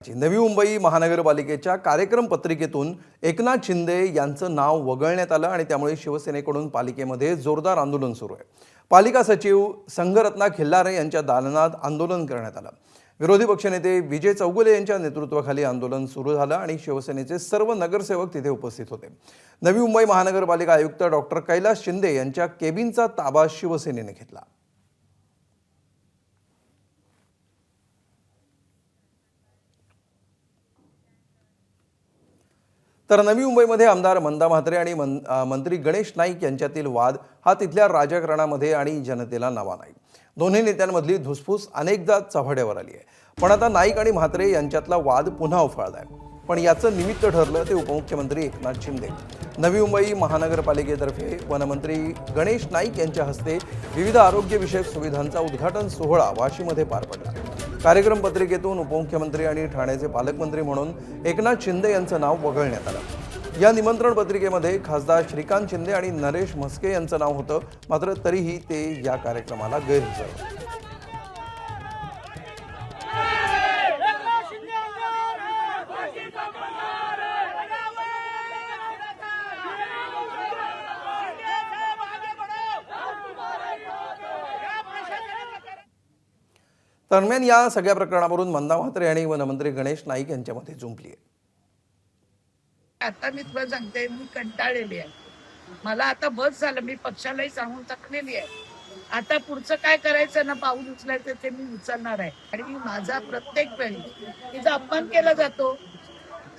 नवी मुंबई महानगरपालिकेच्या कार्यक्रम पत्रिकेतून एकनाथ शिंदे यांचं नाव वगळण्यात आलं आणि त्यामुळे शिवसेनेकडून पालिकेमध्ये जोरदार आंदोलन सुरू आहे। पालिका सचिव संघरत्ना खिल्लारे यांच्या दालनात आंदोलन करण्यात आलं। विरोधी पक्षनेते विजय चौगुले यांच्या नेतृत्वाखाली आंदोलन सुरू झालं आणि शिवसेनेचे सर्व नगरसेवक तिथे उपस्थित होते। नवी मुंबई महानगरपालिका आयुक्त डॉक्टर कैलास शिंदे यांच्या केबिनचा ताबा शिवसेनेने घेतला। तर नवी मुंबईमध्ये आमदार मंदा म्हात्रे आणि मंत्री गणेश नाईक यांच्यातील वाद हा तिथल्या राजकारणामध्ये आणि जनतेला नवा नाही। दोन्ही नेत्यांमधली धुसफूस अनेकदा चव्हाट्यावर आली आहे, पण आता नाईक आणि म्हात्रे यांच्यातला वाद पुन्हा उफाळलाय। पण याचं निमित्त ठरलं ते उपमुख्यमंत्री एकनाथ शिंदे। नवी मुंबई महानगरपालिकेतर्फे वनमंत्री गणेश नाईक यांच्या हस्ते विविध आरोग्यविषयक सुविधांचा उद्घाटन सोहळा वाशीमध्ये पार पडला। कार्यक्रम पत्रिकेतून उपमुख्यमंत्री आणि ठाण्याचे पालकमंत्री म्हणून एकनाथ शिंदे यांचं नाव वगळण्यात आलं। या निमंत्रण पत्रिकेमध्ये खासदार श्रीकांत शिंदे आणि नरेश म्हस्के यांचं नाव होतं, मात्र तरीही ते या कार्यक्रमाला गैरहजर। दरम्यान या सगळ्या प्रकरणावरून मंदा म्हात्रे आणि वनमंत्री गणेश नाईक यांच्यामध्ये जुंपली आहे। आता मी तुला सांगते, मी कंटाळलेली आहे। मला आता बस झालं, मी पक्षालाही सांगून टाकलेली आहे। आता पुढचं काय करायचं ना, पाऊल उचलायचं ते मी उचलणार आहे। आणि माझा प्रत्येक वेळी तिचा अपमान केला जातो।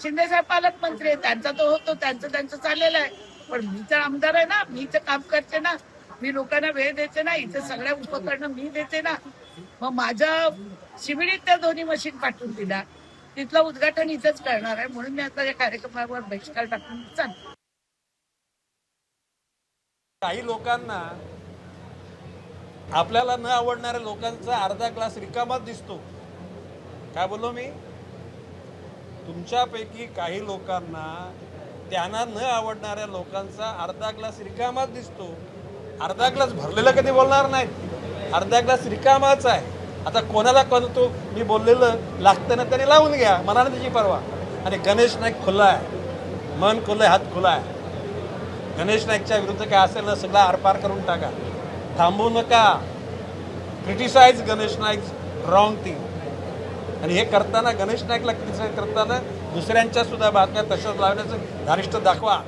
शिंदे साहेब पालकमंत्री आहे, त्यांचा तो होतो, त्यांचं चाललेलं आहे। पण मी तर आमदार आहे ना, मी तर काम करते ना, मी लोकांना वेळ देते ना, इथे सगळ्या उपकरणं मी देते ना। मग माझ्या शिबिडीत त्या दोन्ही मशीन पाठवून दिला, तिथलं उद्घाटन इथंच करणार आहे। म्हणून मी आता या कार्यक्रमावर बहिष्कार टाकून चालतो। काही लोकांना आपल्याला न आवडणाऱ्या लोकांचा अर्धा ग्लास रिकामाच दिसतो। काय बोललो मी? तुमच्यापैकी काही लोकांना त्यांना न आवडणाऱ्या लोकांचा अर्धा ग्लास रिकामाच दिसतो। अर्धा ग्लास भरलेला कधी बोलणार नाहीत, अर्धा ग्लास रिकामाच आहे। आता कोणाला कोणतो मी बोललेलं लागतं ना, त्याने लावून घ्या, मनाने त्याची परवा। आणि गणेश नाईक खुला आहे, मन खुलं आहे, हात खुला आहे। गणेश नाईकच्या विरुद्ध काय असेल ना, सगळं आरपार करून टाका, थांबू नका। Criticise Ganesh Naik wrong thing. आणि हे करताना, गणेश नाईकला क्रिटिसाइज करताना दुसऱ्यांच्या सुद्धा बातम्या तशाच लावण्याचं धारिष्ट दाखवा।